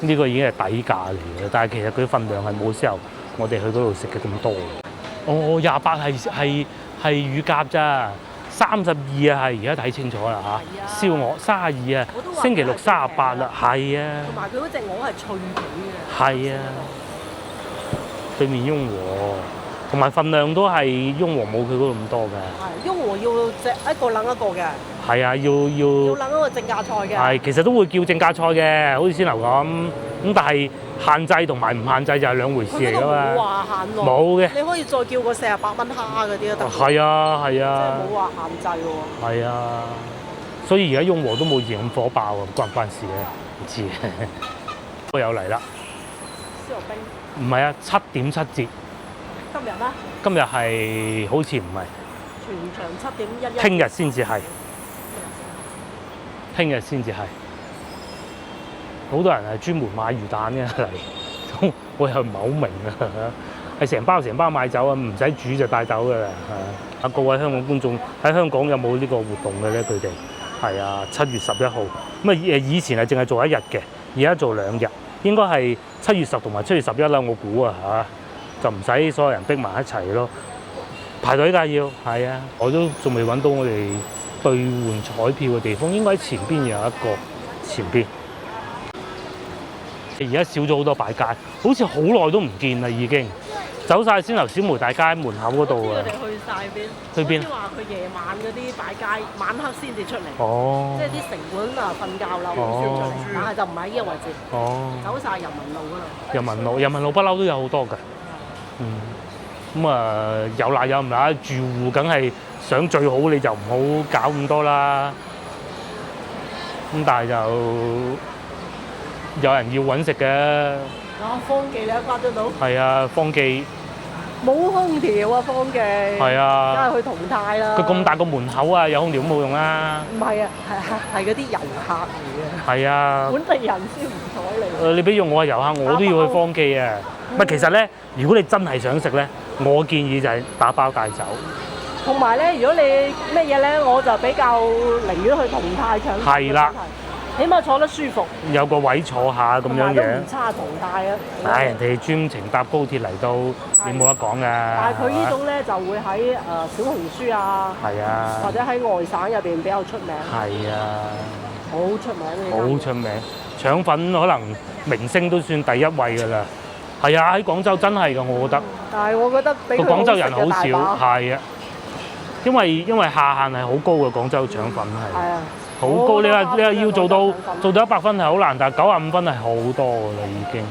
呢個已經係底價嚟嘅。但係其實佢份量係冇時候我哋去嗰度食嘅咁多。哦，28係乳鴿咋。32啊，係而家睇清楚啦嚇，燒鵝32啊，星期六38啦，係啊。同埋佢嗰隻鵝係脆皮嘅。係啊，對面雍和，同埋份量都係雍和冇佢嗰度咁多嘅。係，雍和要一個冷一個嘅。係啊，要冷一個正價菜嘅。係，其實都會叫正價菜嘅，好似先頭咁。咁但係限制同埋唔限制就係兩回事嚟㗎嘛。冇話限喎。冇嘅。你可以再叫個48蚊蝦嗰啲都得。係啊。即係冇話限制喎。係啊，所以而家雍和都冇以前咁火爆啊，關唔關事咧？唔知。都有嚟啦。燒肉冰。唔係啊，7.7折。今日咩？今日係好似唔係。全場7.11。聽日先至係。聽日先至係。好多人係專門買魚蛋嘅嚟，我又唔係好明啊，係成包買走啊，唔使煮就帶走㗎啦。啊，各位香港觀眾喺香港有冇呢個活動嘅咧？佢哋係啊，7月11號咁啊，以前係淨係做1日嘅，而家做2日，應該係7月10同埋7月11啦，我估啊嚇，就唔使所有人逼埋一齊咯，排隊㗎要，係啊，我都仲未揾到我哋兌換彩票嘅地方，應該喺前邊有一個前邊。而家少咗好多擺街，好似好耐都唔見啦，已經走晒先頭小梅大街門口嗰度啊！佢哋去晒邊？去邊？話佢夜晚嗰啲擺街，晚黑先至出嚟。哦。即係啲城管啊，瞓覺啦先出嚟，但係就唔喺呢個位置。哦。走晒人民路嗰度。人民路不嬲都有好多㗎。咁有辣有唔辣，住戶梗係想最好，你就唔好搞咁多啦。咁但係就有人要揾食嘅。方記你一關得到？係啊，方記冇空調啊，方記。係啊，梗係去同泰啦。佢咁大個門口啊，有空調都冇用啦。唔係啊，係嗰啲遊客嚟嘅。係啊，本地人先唔睬你。你比如我係遊客，我都要去方記啊。唔係，其實咧，如果你真係想食咧，我建議就係打包帶走。同埋咧，如果你咩嘢咧，我就比較寧願去同泰搶。係啦。起碼坐得舒服，有個位坐下咁樣樣，都唔差同泰啊！唉，人哋專程搭高鐵嚟到，你冇得講㗎。但係佢呢種咧就會喺小紅書啊，係啊，或者喺外省入邊比較出名。係啊，好出名呢！好出名，腸粉可能明星都算第一位㗎啦。係啊，喺廣州真係㗎，我覺得。但係我覺得比佢廣州人好少，係啊，因為下限係好高嘅廣州腸粉係。係啊。好高，你話要做到100分係好難，但係95分係好多㗎啦已經。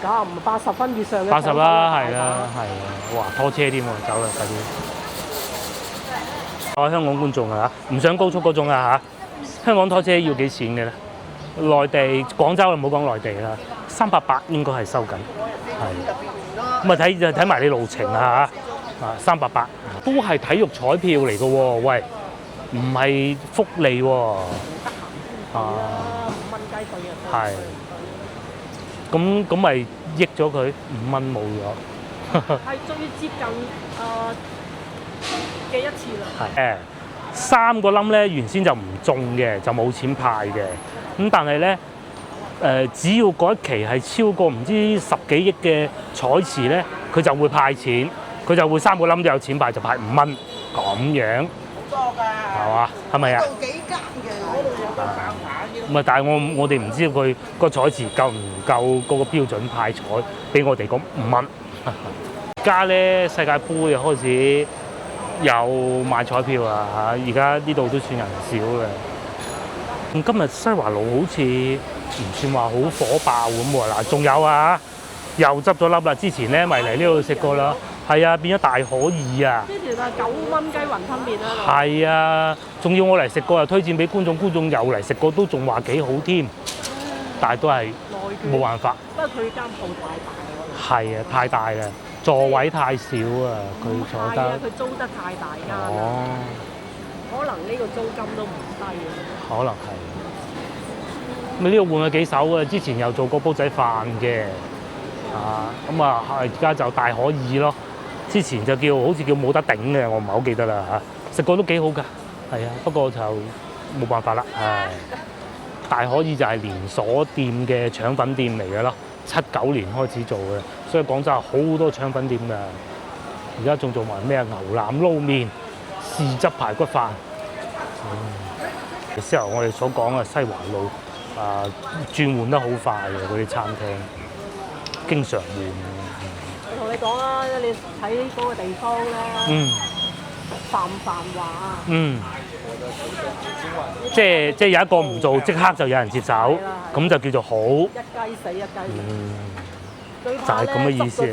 95、80分以上嘅。80啦，係啦，係啊，哇，拖車添喎，走啦，快啲！我香港觀眾啊，唔想高速嗰種啊嚇，香港拖車要幾錢嘅咧？內地廣州唔好講內地啦，380應該係收緊，係。咁啊睇埋你路程啊嚇，380都係體育彩票嚟㗎喎，喂！唔係福利喎，啊，5蚊雞對啊，係，咁咪益咗佢5蚊冇咗，係最接近嘅一次啦。係3個冧咧，原先就唔中嘅，就冇錢派嘅，咁但係咧只要嗰一期係超過唔知10幾億嘅彩池咧，佢就會派錢，佢就會3個冧都有錢派，就派5蚊咁樣。係嘛？係咪啊？到幾間嘅嗰度有個爆牌。唔係，但係我哋唔知道佢個彩池夠唔夠嗰個標準派彩，俾我哋講5蚊。而家咧世界盃又開始有賣彩票啊嚇！而家呢度都算人少嘅。咁今日西華路好似唔算話好火爆咁喎。嗱，仲有啊，又執咗笠啦。之前咧咪嚟呢度食過啦。係啊，變咗大可以啊！之前係9蚊雞雲吞麵啊！係啊，仲要我嚟食過又推薦俾觀眾，觀眾又嚟食過都仲話幾好添。但係都係冇辦法。不過佢間鋪太大。係啊，太大啦，座位太少啊，佢坐得。係啊，佢租得太大間。哦。可能呢個租金都唔低啊。可能係。咪呢度換咗幾手啊？之前又做過煲仔飯嘅。咁啊，而家就大可以咯。之前就好似叫冇得頂嘅，我唔係好記得啦嚇。食過都幾好㗎，係啊，不過就冇辦法啦。大可以就係連鎖店嘅腸粉店嚟嘅咯，79年開始做嘅，所以廣州有好多腸粉店㗎。而家仲做埋咩牛腩撈麵、豉汁排骨飯。之後我哋所講嘅西華路轉換得好快嘅嗰啲餐廳，經常換。我同你講啦，你睇嗰個地方咧，繁唔繁華啊？即係有一個唔做，即刻就有人接手，咁就叫做好。一雞死一雞。就係咁嘅意思。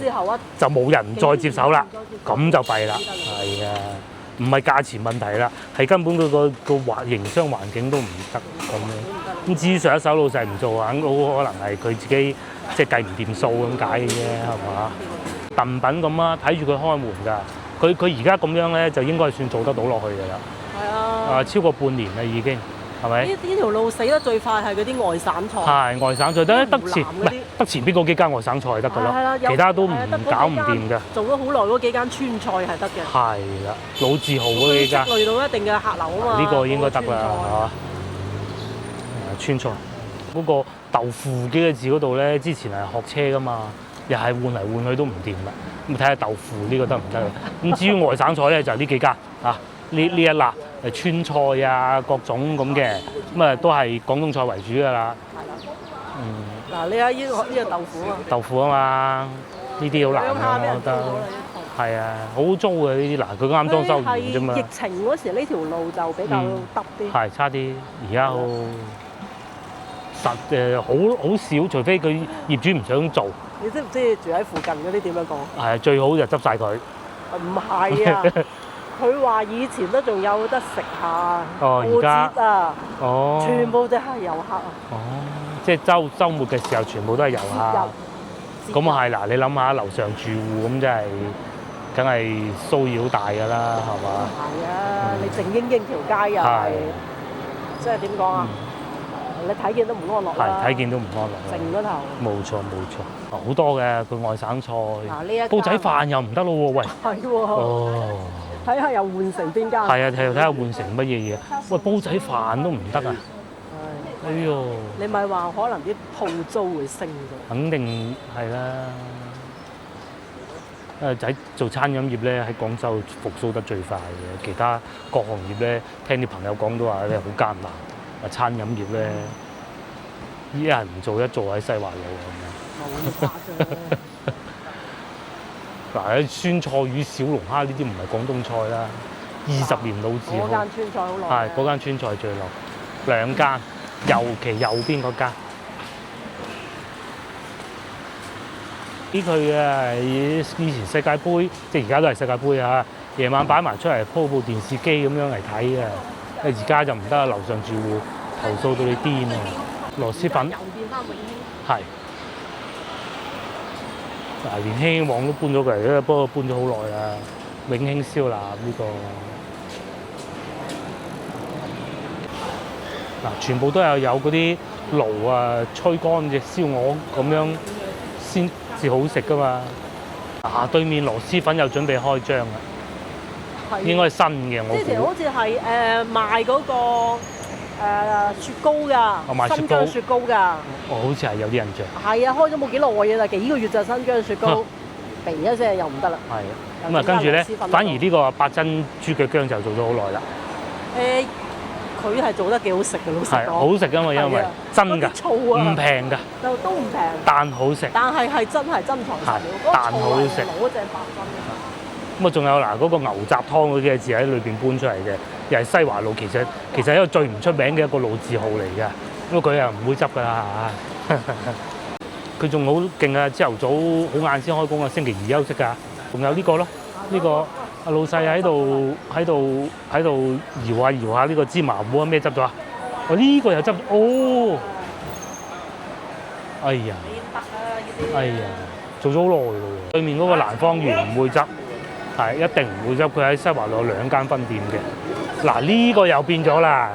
就冇人再接手啦，咁就弊啦。係啊，唔係價錢問題啦，係根本佢個營商環境都唔得咁樣。咁至於上一手老細唔做啊，咁好可能係佢自己即係計唔掂數咁解嘅啫，係嘛？燉品咁啊，睇住佢開門㗎。佢而家咁樣咧，就應該算做得到落去㗎啦。係啊。超過半年啦已經，係咪？呢條路死得最快係嗰啲外省菜。係外省菜得前邊嗰幾間外省菜得㗎啦，其他都搞唔掂㗎。做咗好耐嗰幾間川菜係得嘅。係啦，老字號嗰幾間。積累到一定嘅客流啊嘛。呢個應該得啦，係嘛？川菜嗰個豆腐幾個字嗰度咧，之前係學車㗎嘛。又係換嚟換去都唔掂啦，咁睇下豆腐呢個得唔得？咁至於外省菜咧，就係呢幾間啊，呢一辣川菜啊，各種咁嘅，咁啊都係廣東菜為主㗎啦。係啦。嗱，你睇呢個豆腐啊。豆腐啊嘛，呢啲好難啊，我覺得。係啊，好污糟嘅呢啲，嗱佢啱裝修完啫嘛。疫情嗰時呢條路就比較耷啲。係差啲，而家好好少，除非佢業主唔想做。你知唔知住喺附近嗰啲點樣講？係最好就執晒佢。唔係啊，佢話以前都仲有得食下。而家全部都係遊客啊。即係週末嘅時候，全部都係遊客。咁啊係嗱，你諗下樓上住戶咁真係，梗係騷擾大㗎啦，係嘛？係啊，你靜英英條街又係，即係點講啊？你睇見都唔安樂啦。係睇見都唔安樂。靜嗰頭。冇錯冇錯，好多嘅佢外省菜，呢煲仔飯又唔得咯喎，喂。係喎。哦。睇下又換成邊間？係啊，睇下換成乜嘢嘢？喂，煲仔飯都唔得啊！哎呦！你咪話可能啲鋪租會升㗎？肯定係啦。喺做餐飲業咧，喺廣州復甦得最快嘅，其他各行業咧，聽啲朋友講都話咧好艱難。啊，餐飲業咧，依家唔做一做喺西華路咁樣。冇嗱，酸菜魚、小龍蝦呢啲唔係廣東菜啦，20年老字號。嗰間川菜好耐。係嗰間川菜最耐，兩間，尤其右邊嗰間。佢啊，以前世界盃，即係而家都係世界盃啊！夜晚擺埋出嚟鋪部電視機咁樣嚟睇啊！而家就唔得啊！樓上住戶投訴到你癲啊！螺絲粉又變翻永興。係。嗱，連興旺都搬咗過嚟啦，不過搬咗好耐啦。永興燒臘呢個嗱，全部都有嗰啲爐啊，吹乾隻燒鵝咁樣先至好食噶嘛。對面螺絲粉又準備開張啦，應該係新嘅我估。之前好似係賣嗰個雪糕㗎，新疆雪糕㗎。好似係有啲印象。係啊，開咗冇幾耐嘅啦，幾個月就新疆雪糕，鼻一聲又唔得啦。係啊，咁啊跟住咧，反而呢個八珍豬腳薑就做咗好耐啦。佢係做得幾好食嘅，老實講。好食㗎嘛，因為真㗎，唔平㗎，都唔平，但好食。但係真係珍藏材料，但好食。攞隻8分嘅。咁啊，仲有嗱嗰個牛雜湯嗰幾個字喺裏邊搬出嚟嘅，又係西華路，其實係一個最唔出名嘅一個老字號嚟嘅，因為佢又唔會執㗎啦嚇。佢仲好勁啊！朝頭早好晏先開工啊，星期二休息㗎。仲有呢個咯，呢個阿老細喺度搖下呢個芝麻糊啊，咩執咗啊？呢個又執哦！哎呀，做咗好耐㗎喎。對面嗰個蘭芳園唔會執。係一定唔會執，佢喺西華路有2間分店嘅。嗱呢個又變咗啦，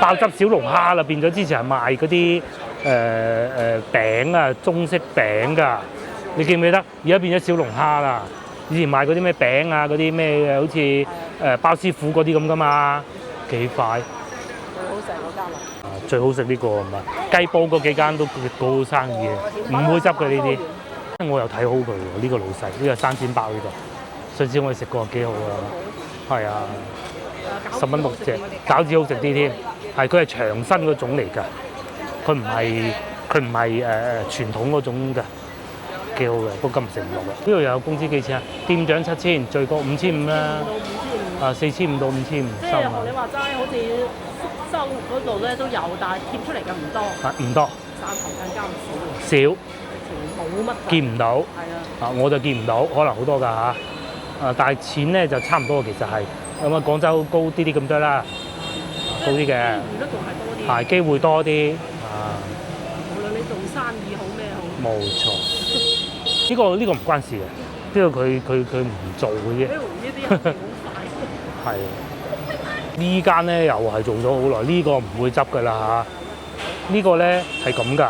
爆汁小龍蝦啦，變咗之前係賣嗰啲餅啊，中式餅㗎。你記唔記得？而家變咗小龍蝦啦。以前賣嗰啲咩餅啊，嗰啲咩好似包師傅嗰啲咁㗎嘛，幾快。最好食嗰間啦。最好食呢個係咪？雞煲嗰幾間都好生意嘅，唔會執嘅呢啲。我又睇好佢喎，呢個老細，呢個生煎包呢度。上次我哋食過幾好啊，係啊，10蚊6隻，餃子好食啲添，係佢係長身嗰種嚟㗎，佢唔係傳統嗰種㗎，幾好嘅，不過今日食唔落啦。呢度有工資幾錢啊？店長7000，最高5500啦，4500到5500。即係學你話齋，好似福州嗰度咧都有，但係貼出嚟嘅唔多。唔多。汕頭更加少。少。冇乜。見唔到。係啊。我就見唔到，可能好多㗎嚇。但係錢咧就差唔多，其實係咁啊。廣州高啲咁多啦，高啲嘅，都仲係多啲，係機會多啲啊。無論你做生意好咩好，冇錯。呢個唔關事嘅，呢個佢唔做嘅啫。呢啲好快。係呢間咧又係做咗好耐，呢個唔會執㗎啦嚇。呢個咧係咁㗎，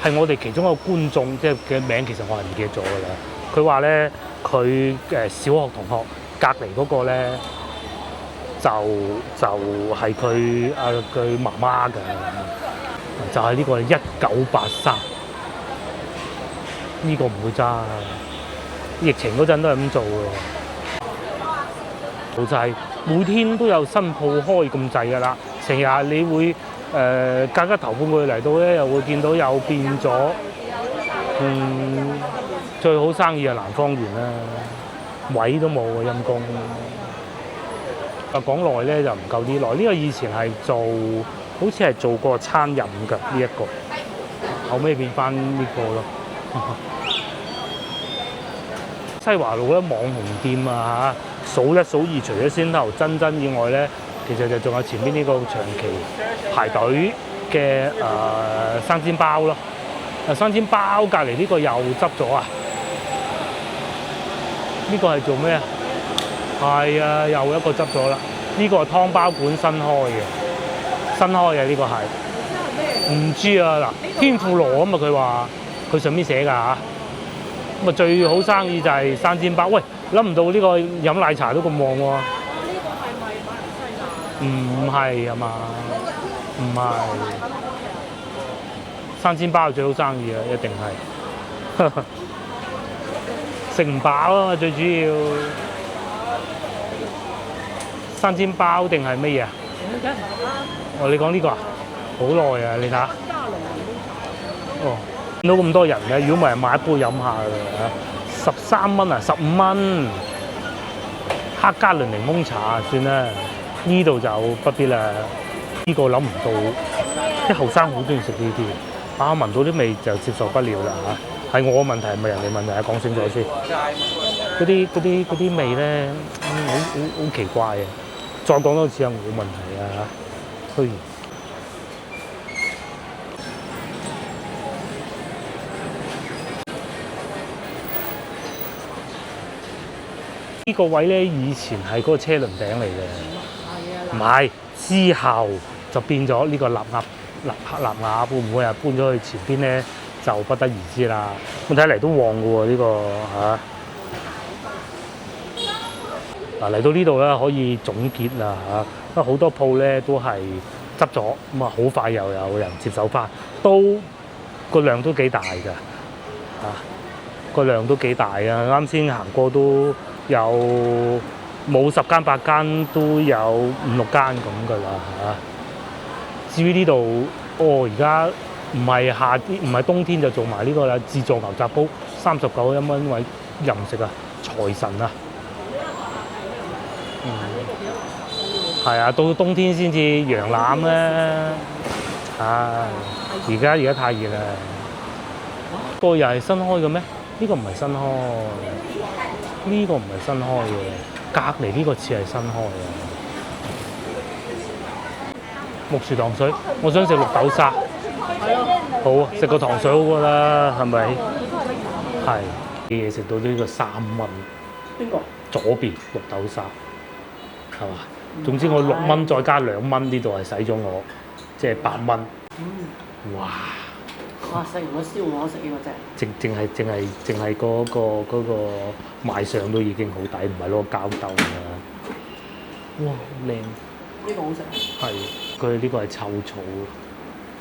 係我哋其中一個觀眾，即係嘅名其實我係唔記得咗㗎啦。佢話咧。佢小學同學隔離嗰個咧，就係佢媽媽㗎，就係呢個1983，呢個唔會揸。疫情嗰陣都係咁做嘅，就係每天都有新鋪開咁滯㗎啦。成日你會隔一頭半個月嚟到咧，又會見到又變咗，最好生意係蘭芳園啦，位都冇啊，陰公。講耐咧就唔夠啲耐，呢個以前係好似係做過餐飲㗎呢一個，後尾變翻呢個咯。西華路咧網紅店啊嚇，數一數二，除咗先頭珍珍以外咧，其實就仲有前邊呢個長期排隊嘅生煎包咯。生煎包隔離呢個又執咗啊！呢個係做咩啊？係啊，又一個執咗啦。呢個係湯包館新開嘅呢個係。唔知啊嗱，天婦羅啊嘛，佢話佢上面寫㗎嚇。咁啊最好生意就係生煎包。喂，諗唔到呢個飲奶茶都咁旺喎。呢個係咪馬來西亞？唔係啊嘛，唔係。生煎包係最好生意啊，一定係。食唔飽啊嘛，最主要。生煎包定係乜嘢啊？梗係唔啦。哦，你講呢個啊？好耐啊，你睇下。哦，見到咁多人嘅，如果唔係買一杯飲下㗎，13蚊啊，15蚊。黑加侖檸檬茶算啦，呢度就不必啦。呢個諗唔到，啲後生好中意食呢啲，聞到啲味就接受不了啦嚇。係我問題，唔係人哋問題啊，講清楚先。嗰啲味咧，好奇怪啊！再講多次啊，冇問題啊嚇。呢個位咧，以前係嗰個車輪頂嚟嘅，唔係之後就變咗呢個臘鴨，會唔會係搬咗去前邊咧？就不得而知啦。咁睇嚟都旺嘅喎呢個嚇。嗱嚟到呢度咧，可以總結啦嚇，因為好多鋪咧都係執咗，咁啊好快又有人接手翻，都個量都幾大㗎嚇，個量都幾大啊！啱先行過都有冇10間8間都有5、6間咁㗎啦嚇。至於呢度，而家唔係夏天，唔係冬天就做埋呢個啦，自助牛雜煲39蚊位任食啊，財神啊！係啊，到冬天先至羊腩咧。而家太熱啦。個又係新開嘅咩？呢個唔係新開，呢個唔係新開嘅，隔離呢個似係新開嘅。木薯糖水，我想食綠豆沙。好啊，食個糖水好過啦，係咪？係。啲嘢食到呢個3蚊。邊個？左邊綠豆沙，係嘛？總之我6蚊再加2蚊，呢度係使咗我，即係8蚊。哇！食完個燒鵝食呢個啫。淨係嗰個賣相都已經好抵，唔係攞膠兜㗎。哇！靚！呢個好食。係，佢呢個係臭草。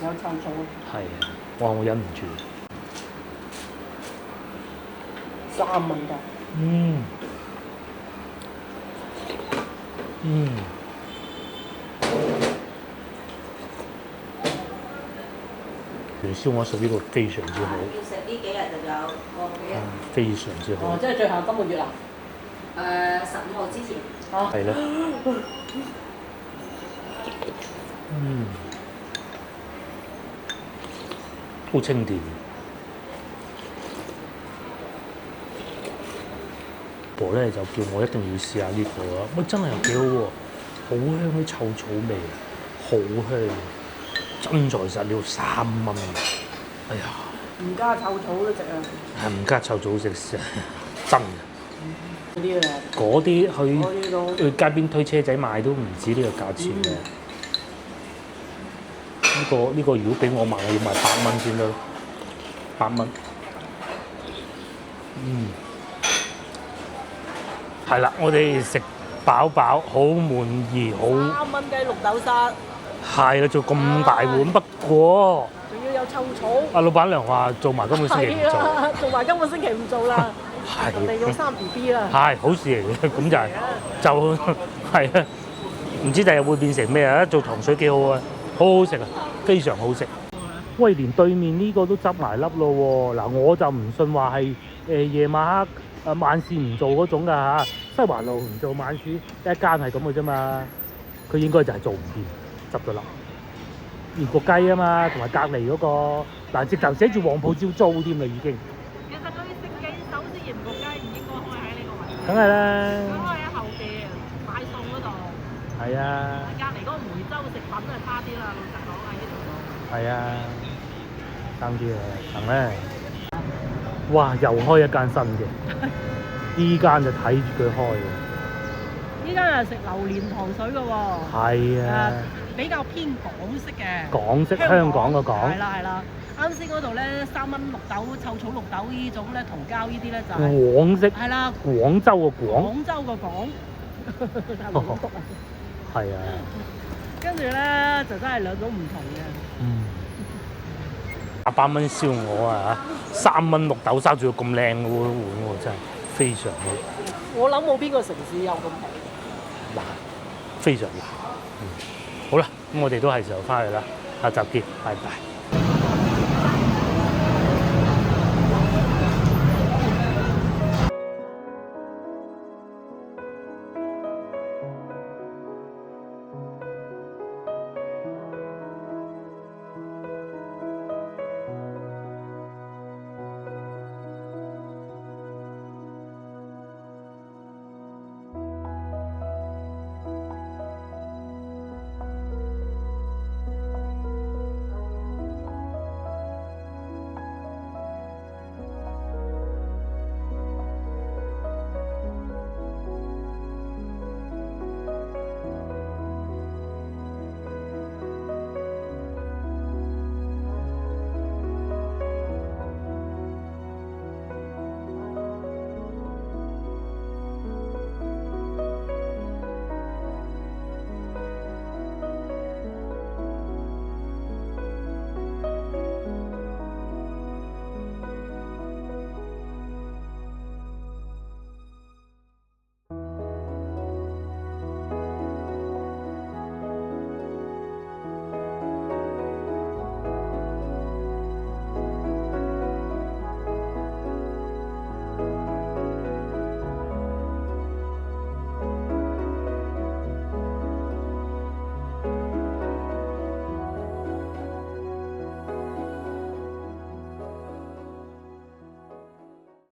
有臭草。係啊！哇！我忍唔住。3蚊㗎。元宵我食呢個非常之好。要食呢幾日就有個幾日。非常之好。即係最後今個月啊？15號之前。係啦。好清甜。婆咧就叫我一定要試下呢個啊！喂，真係又幾好喎，好香啲臭草味，好香，真材實料3蚊。哎呀！唔加臭草都值啊！係唔加臭草食真嘅。嗰啲去街邊推車仔賣都唔止呢個價錢嘅。呢個如果俾我賣，我要賣8蚊先得，8蚊。係啦，我哋食飽飽，好滿意，好。3蚊雞綠豆沙。係啦，做咁大碗，不過。仲要有臭草。阿老闆娘話做埋今個星期唔做。做埋今個星期唔做啦。係。人哋要生 BB 啦。係好事嚟嘅，咁就係啊，唔知第日會變成咩啊？做糖水幾好啊，好好食啊，非常好食。喂，連對面呢個都執埋粒咯喎！嗱，我就唔信話係夜晚黑晚市唔做嗰種㗎嚇，西環路唔做晚市，一間係咁嘅啫嘛。佢應該就係做唔掂，執咗粒。鹽焗雞啊嘛，同埋隔離嗰個嗱，直頭寫住黃埔招租添啦已經。其實佢食幾手指鹽焗雞唔應該開喺呢個位置。梗係啦。佢開喺後邊買餸嗰度。係啊。隔離嗰個梅州食品就差啲啦，老實講喺呢度。係啊。爭啲啊，行咧！哇，又開一間新嘅，依間就睇住佢開嘅。依間係食榴蓮糖水嘅喎。係啊，比較偏港式嘅。港式香港個港。係啦係啦，啱先嗰度咧3蚊綠豆、臭草綠豆呢種咧桃膠呢啲咧就係廣式。係啦，廣州個廣。廣州個廣。太難讀啊！係啊。跟住咧就真係兩種唔同嘅。8蚊燒鵝啊，3蚊綠豆沙，仲要咁靚嘅碗喎，真係非常好。我諗冇邊個城市有咁平。難，非常難。好啦，咁我哋都係時候翻去啦，下集見，拜拜。